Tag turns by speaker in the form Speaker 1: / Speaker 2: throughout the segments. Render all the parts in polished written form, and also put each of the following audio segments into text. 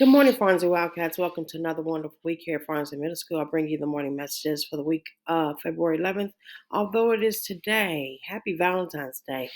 Speaker 1: Good morning, Farms and Wildcats. Welcome to another wonderful week here at Farms and Middle School. I'll bring you the morning messages for the week of February 11th. Although it is today, happy Valentine's Day,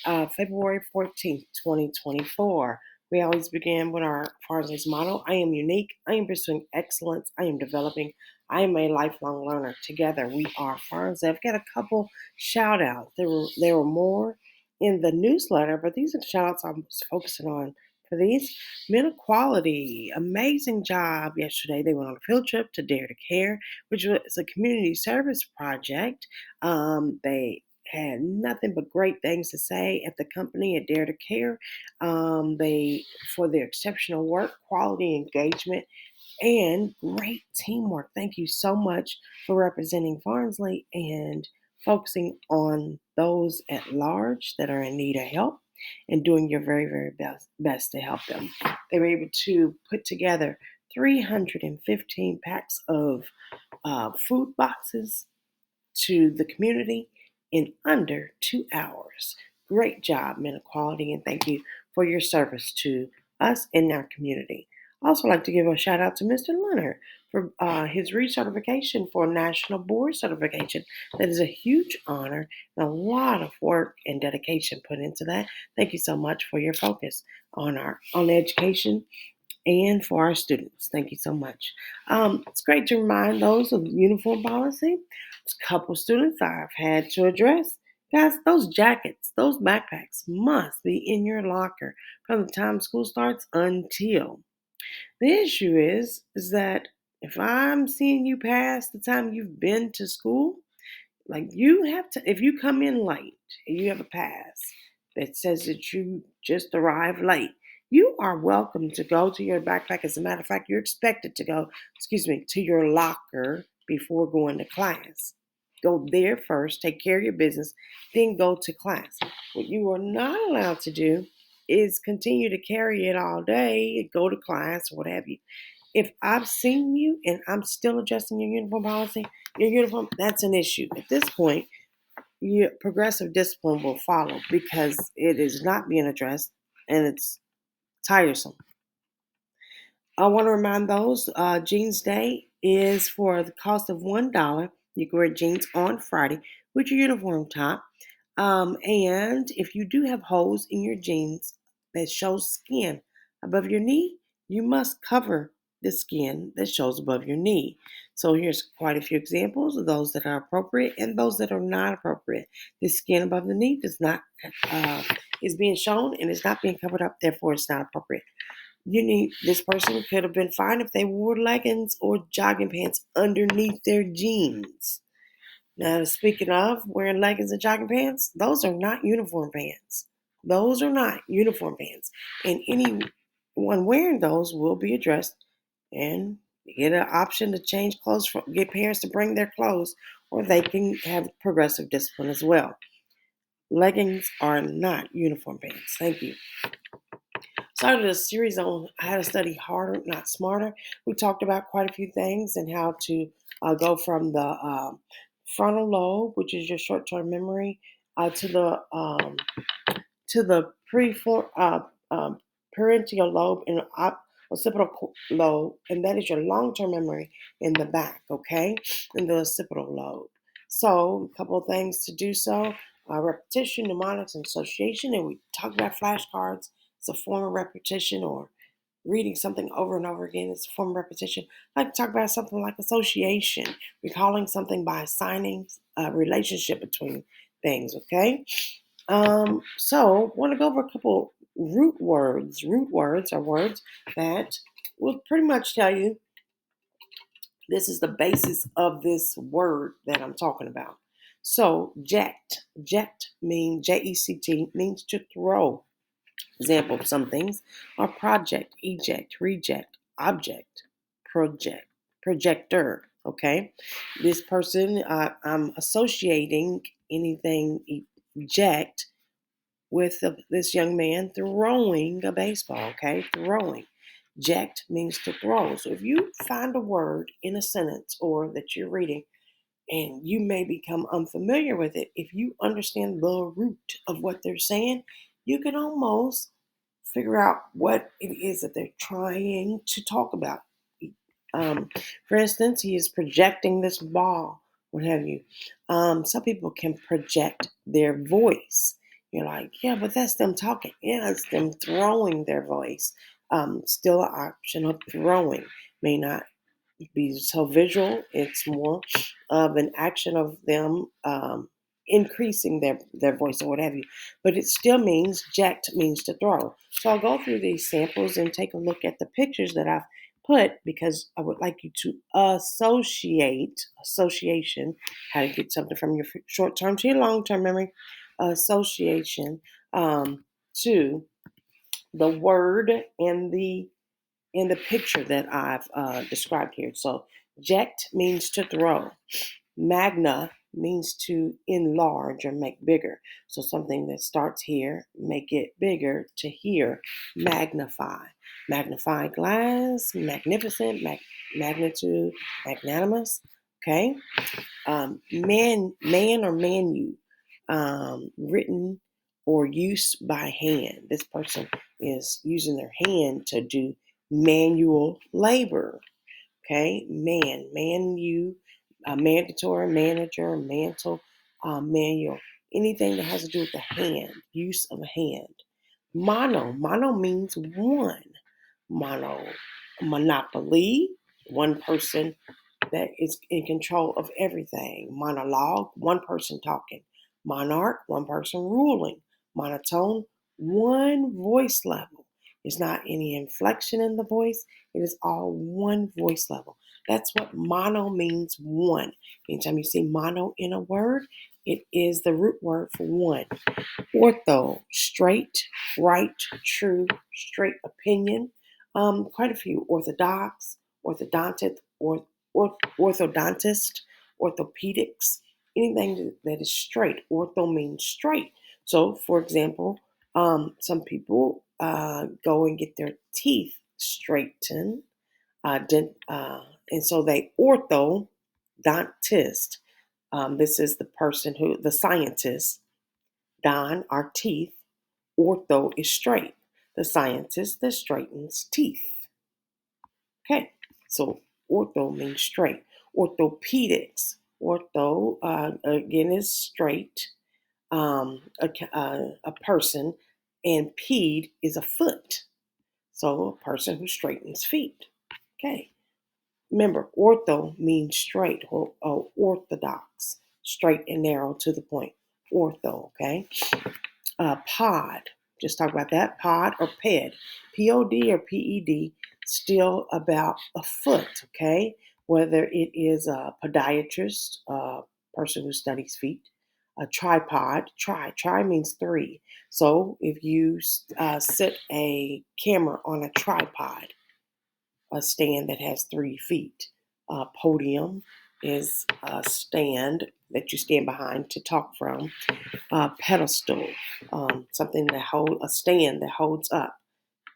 Speaker 1: February 14th, 2024. We always begin with our Farms motto: I am unique, I am pursuing excellence, I am developing, I am a lifelong learner. Together we are Farms. I've got a couple shout outs. There were more in the newsletter, but these are the shout outs I'm focusing on for these. Men Equality, amazing job yesterday. They went on a field trip to Dare to Care, which was a community service project. They had nothing but great things to say at the company at Dare to Care. They for their exceptional work, quality engagement, and great teamwork. Thank you so much for representing Farnsley and focusing on those at large that are in need of help and doing your very, very best to help them. They were able to put together 315 packs of food boxes to the community in under 2 hours. Great job, Men Equality, and thank you for your service to us and our community. I also like to give a shout out to Mr. Leonard for his recertification for National Board Certification. That is a huge honor and a lot of work and dedication put into that. Thank you so much for your focus on education and for our students. Thank you so much. It's great to remind those of uniform policy. There's a couple students I've had to address. Guys, those jackets, those backpacks must be in your locker from the time school starts until. The issue is that if I'm seeing you past the time you've been to school, like you have to, if you come in late and you have a pass that says that you just arrived late, you are welcome to go to your backpack. As a matter of fact, you're expected to go, to your locker before going to class. Go there first, take care of your business, then go to class. What you are not allowed to do is continue to carry it all day, go to class, or what have you. If I've seen you and I'm still adjusting your uniform policy, your uniform, that's an issue. At this point, your progressive discipline will follow because it is not being addressed and it's tiresome. I want to remind those Jeans Day is for the cost of $1. You can wear jeans on Friday with your uniform top. And if you do have holes in your jeans that shows skin above your knee, you must cover the skin that shows above your knee. So here's quite a few examples of those that are appropriate and those that are not appropriate. The skin above the knee does not is being shown and is not being covered up, therefore it's not appropriate. This person could have been fine if they wore leggings or jogging pants underneath their jeans. Now, speaking of wearing leggings and jogging pants, those are not uniform pants. Those are not uniform pants. And anyone wearing those will be addressed and get an option to change clothes, get parents to bring their clothes, or they can have progressive discipline as well. Leggings are not uniform pants. Thank you. Started a series on how to study harder, not smarter. We talked about quite a few things and how to go from the frontal lobe, which is your short-term memory, to the parietal lobe and occipital lobe, and that is your long-term memory in the back, okay, in the occipital lobe. So, a couple of things to do so: repetition, mnemonics, and association. And we talked about flashcards. It's a form of repetition, or reading something over and over again. It's a form of repetition. I like to talk about something like association, recalling something by assigning a relationship between things, okay? So want to go over a couple root words. Root words are words that will pretty much tell you this is the basis of this word that I'm talking about. So ject means Ject means to throw. Example of some things are project, eject, reject, object, projector. Okay, this person, I'm associating anything eject with this young man throwing a baseball. Okay, throwing. Eject means to throw. So if you find a word in a sentence or that you're reading and you may become unfamiliar with it, if you understand the root of what they're saying, you can almost figure out what it is that they're trying to talk about. Um, for instance, he is projecting this ball, what have you. Some people can project their voice. You're like, yeah, but that's them talking. Yeah, it's them throwing their voice. Still an option of throwing. May not be so visual. It's more of an action of them increasing their voice or what have you. But it still means jacked means to throw. So I'll go through these samples and take a look at the pictures that I've put because I would like you to association, how to get something from your short term to your long term memory, association to the word and the picture that I've described here. So, ject means to throw. Magna means to enlarge or make bigger. So, something that starts here, make it bigger to here, magnify. Magnify glass, magnificent, magnitude, magnanimous. Okay. Man or manu, written or use by hand. This person is using their hand to do manual labor. Okay, manu, mandatory, manager, mantle, manual. Anything that has to do with the hand, use of a hand. Mono means one. Mono, monopoly, one person that is in control of everything. Monologue, one person talking. Monarch, one person ruling. Monotone, one voice level. It's not any inflection in the voice. It is all one voice level. That's what mono means, one. Anytime you see mono in a word, it is the root word for one. Ortho, straight, right, true, straight opinion. Quite a few. Orthodox, orthodontist, orthodontist, orthopedics, anything that is straight. Ortho means straight. So, for example, some people go and get their teeth straightened, and so they orthodontist. This is the person the scientist. Don, our teeth. Ortho is straight. The scientist that straightens teeth. Okay, so ortho means straight. Orthopedics. Ortho, again, is straight, a person, and ped is a foot. So a person who straightens feet. Okay, remember, ortho means straight or orthodox, straight and narrow to the point. Ortho, okay? Pod, just talk about that. Pod or ped, P-O-D or P-E-D, still about a foot, okay? Whether it is a podiatrist, a person who studies feet, a tripod, tri means three. So if you set a camera on a tripod, a stand that has 3 feet. Podium is a stand that you stand behind to talk from. Pedestal, something that hold a stand that holds up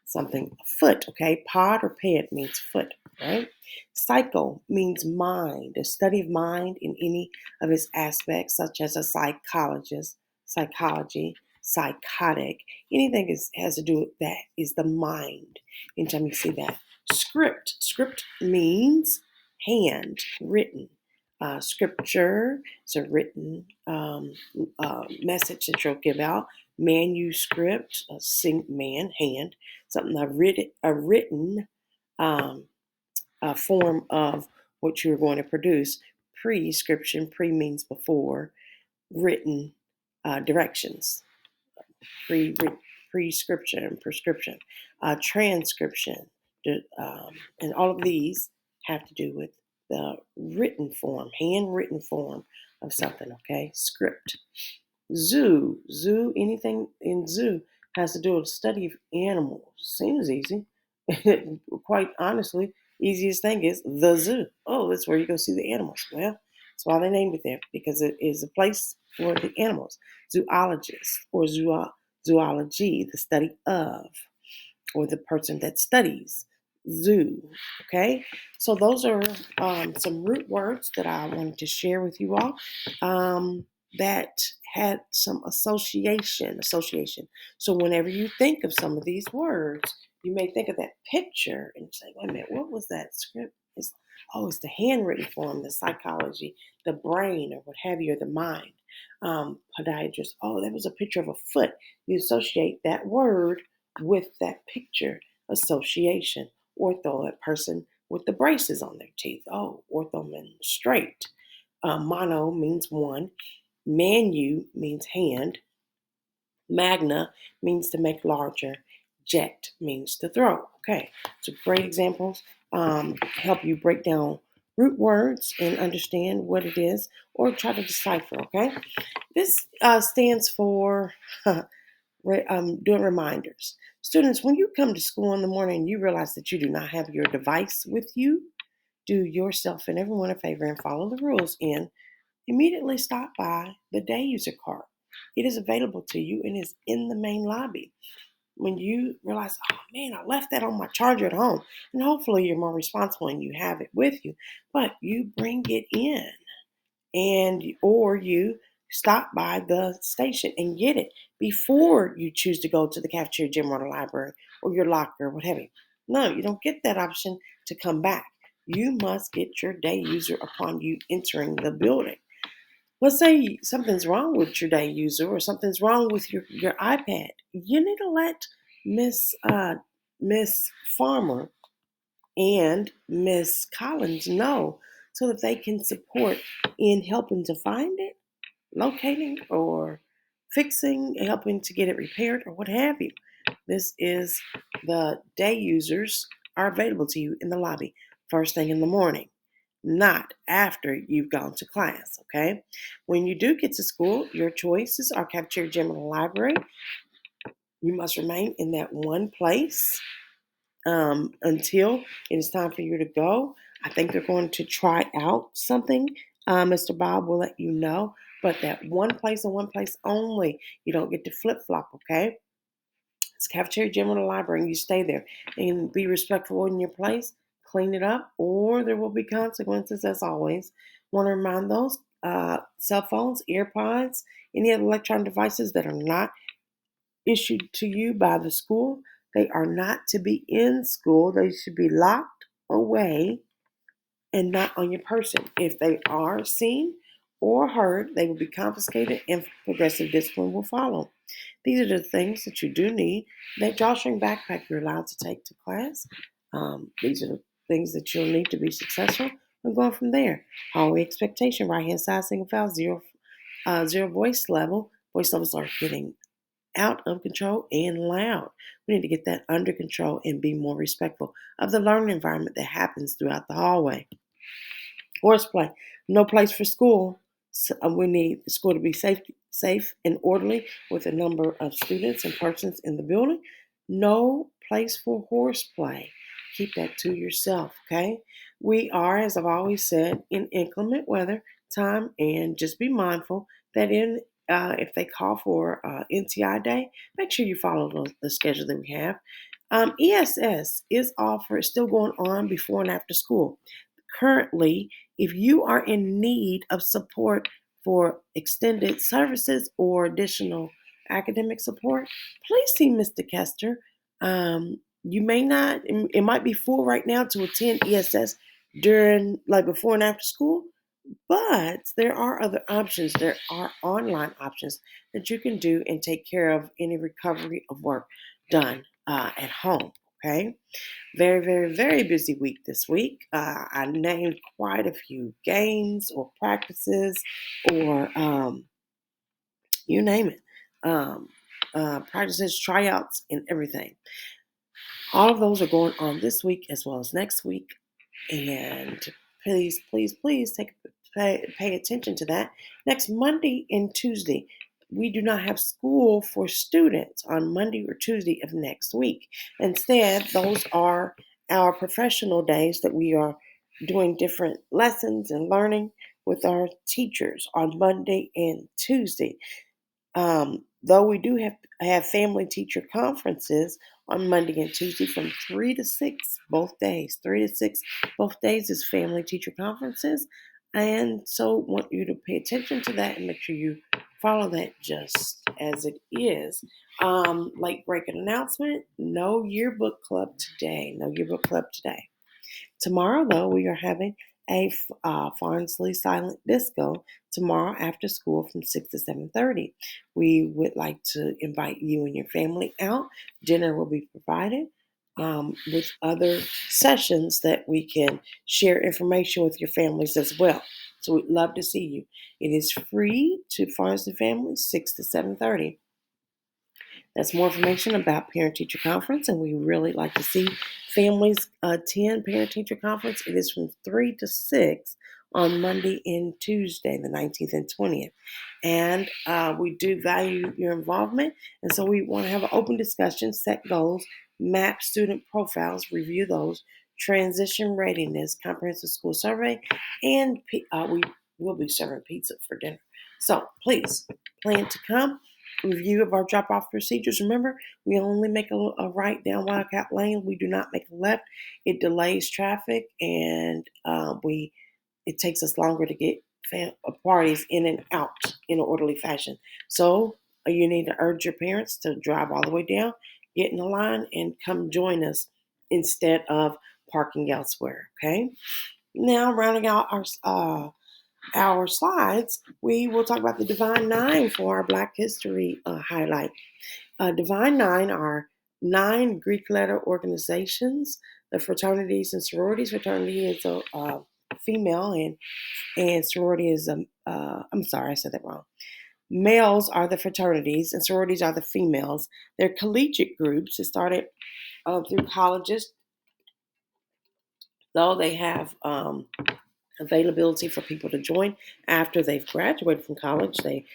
Speaker 1: something. Foot, okay? Pod or ped means foot, right? Psycho means mind, the study of mind in any of its aspects, such as a psychologist, psychology, psychotic. Anything has to do with that is the mind. Anytime you see that. Script means hand, written. Scripture is a written message that you'll give out. Manuscript, hand, something a written form of what you're going to produce. Prescription, pre means before, written directions. Prescription, prescription, transcription, and all of these have to do with the written form, handwritten form of something. Okay, script. Zoo, anything in zoo has to do with the study of animals. Seems easy. Quite honestly, easiest thing is the zoo. Oh, that's where you go see the animals. Well, that's why they named it there, because it is a place for the animals. Zoologist or zoology, the study of, or the person that studies. Zoo. Okay, so those are some root words that I wanted to share with you all. that had some association. So whenever you think of some of these words, you may think of that picture and say, wait a minute, what was that script? It's the handwritten form, the psychology, the brain, or what have you, or the mind. Podiatrist, oh, that was a picture of a foot. You associate that word with that picture association. Ortho, that person with the braces on their teeth. Oh, ortho means straight. Mono means one. Manu means hand. Magna means to make larger. Jet means to throw. Okay, so great examples help you break down root words and understand what it is or try to decipher. Okay, this stands for doing reminders. Students, when you come to school in the morning and you realize that you do not have your device with you, do yourself and everyone a favor and follow the rules and immediately stop by the day user cart. It is available to you and is in the main lobby. When you realize, oh man, I left that on my charger at home, and hopefully you're more responsible and you have it with you, but you bring it in or you stop by the station and get it before you choose to go to the cafeteria, gym, or the library, or your locker, or what have you. No, you don't get that option to come back. You must get your day user upon you entering the building. Let's say something's wrong with your day user or something's wrong with your iPad. You need to let Miss Farmer and Miss Collins know so that they can support in helping to find it, locating, or fixing, helping to get it repaired, or what have you. This is the day users are available to you in the lobby first thing in the morning, not after you've gone to class, okay? When you do get to school, your choices are cafeteria, gym, and library. You must remain in that one place until it is time for you to go. I think they're going to try out something. Mr. Bob will let you know, but that one place and one place only. You don't get to flip flop, okay? It's cafeteria, gym, or the library, and you stay there and be respectful in your place. Clean it up, or there will be consequences as always. Want to remind those cell phones, AirPods, any other electronic devices that are not issued to you by the school. They are not to be in school. They should be locked away and not on your person. If they are seen or heard, they will be confiscated and progressive discipline will follow. These are the things that you do need. That drawstring backpack you're allowed to take to class. These are the things that you'll need to be successful. And going from there. Hallway expectation, right hand side, single file, zero voice level. Voice levels are getting out of control and loud. We need to get that under control and be more respectful of the learning environment that happens throughout the hallway. Horseplay, no place for school. So we need the school to be safe and orderly with a number of students and persons in the building. No place for horseplay. Keep that to yourself, okay? We are, as I've always said, in inclement weather time, and just be mindful that if they call for NTI day, make sure you follow the schedule that we have. ESS is still going on before and after school. Currently, if you are in need of support for extended services or additional academic support, please see Mr. Kester. You may not, it might be full right now to attend ESS during, like, before and after school, but there are other options. There are online options that you can do and take care of any recovery of work done at home. Okay. Very, very, very busy week this week. I named quite a few games or practices or you name it. Practices, tryouts, and everything. All of those are going on this week as well as next week. And please, please, please pay attention to that. Next Monday and Tuesday, we do not have school for students on Monday or Tuesday of next week. Instead, those are our professional days that we are doing different lessons and learning with our teachers on Monday and Tuesday. Though we do have family teacher conferences on Monday and Tuesday from 3 to 6 both days. 3 to 6 both days is family teacher conferences. And so want you to pay attention to that and make sure you follow that just as it is. Late breaking announcement, no yearbook club today. No yearbook club today. Tomorrow, though, we are having a Farnsley Silent Disco tomorrow after school from 6 to 7:30. We would like to invite you and your family out. Dinner will be provided with other sessions that we can share information with your families as well. So we'd love to see you. It is free to Farnsley families, 6 to 7:30. That's more information about Parent Teacher Conference, and we really like to see families attend Parent Teacher Conference. It is from 3 to 6 on Monday and Tuesday, the 19th and 20th. And we do value your involvement, and so we want to have an open discussion, set goals, map student profiles, review those, transition readiness, comprehensive school survey, and we will be serving pizza for dinner. So please plan to come. Review of our drop-off procedures. Remember, we only make a right down Wildcat Lane. We do not make a left. It delays traffic, and it takes us longer to get parties in and out in an orderly fashion. So you need to urge your parents to drive all the way down, get in the line, and come join us instead of parking elsewhere. Okay. Now, rounding out our slides, we will talk about the Divine Nine for our Black History highlight. Divine Nine are 9 Greek letter organizations. The fraternities and sororities. Fraternity is a female, and sorority is I'm sorry, I said that wrong. Males are the fraternities, and sororities are the females. They're collegiate groups. It started through colleges, though they have availability for people to join after they've graduated from college. They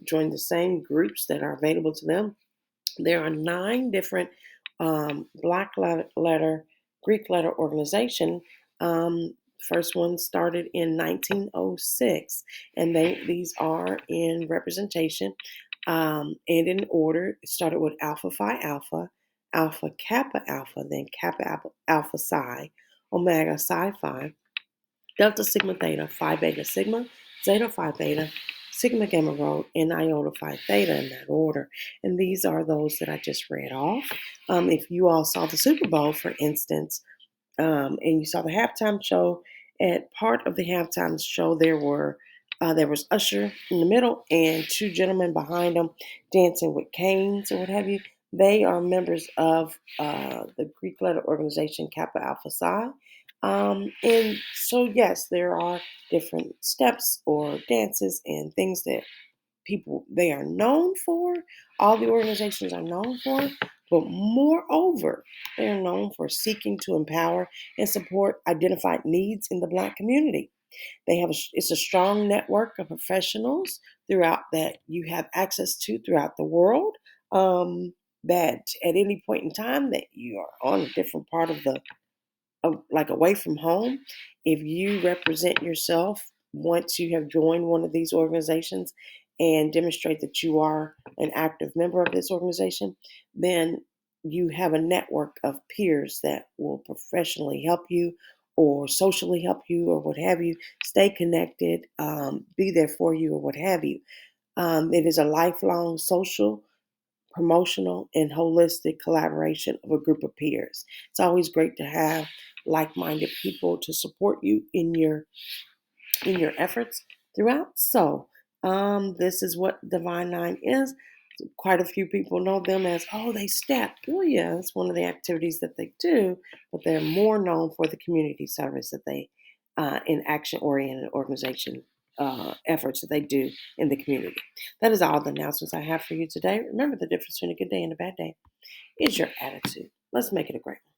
Speaker 1: join the same groups that are available to them. There are 9 different Black letter, Greek letter organization. First one started in 1906, and these are in representation and in order. It started with Alpha Phi Alpha, Alpha Kappa Alpha, then Kappa Alpha Psi, Omega Psi Phi, Delta Sigma Theta, Phi Beta Sigma, Zeta Phi Beta, Sigma Gamma Rho, and Iota Phi Theta in that order. And these are those that I just read off. If you all saw the Super Bowl, for instance, and you saw the halftime show, at part of the halftime show, there was Usher in the middle and 2 gentlemen behind him dancing with canes or what have you. They are members of the Greek letter organization Kappa Alpha Psi. And so, yes, there are different steps or dances and things that they are known for. All the organizations are known for, but moreover, they are known for seeking to empower and support identified needs in the Black community. It's a strong network of professionals throughout that you have access to throughout the world. That at any point in time that you are on a different part of like away from home, if you represent yourself once you have joined one of these organizations and demonstrate that you are an active member of this organization, then you have a network of peers that will professionally help you or socially help you or what have you, stay connected, be there for you or what have you. It is a lifelong social, promotional, and holistic collaboration of a group of peers. It's always great to have like-minded people to support you in your efforts throughout. So this is what Divine Nine is. Quite a few people know them as, oh, they step. Well, yeah, it's one of the activities that they do, but they're more known for the community service that they, in action-oriented organization efforts that they do in the community. That is all the announcements I have for you today. Remember, the difference between a good day and a bad day is your attitude. Let's make it a great one.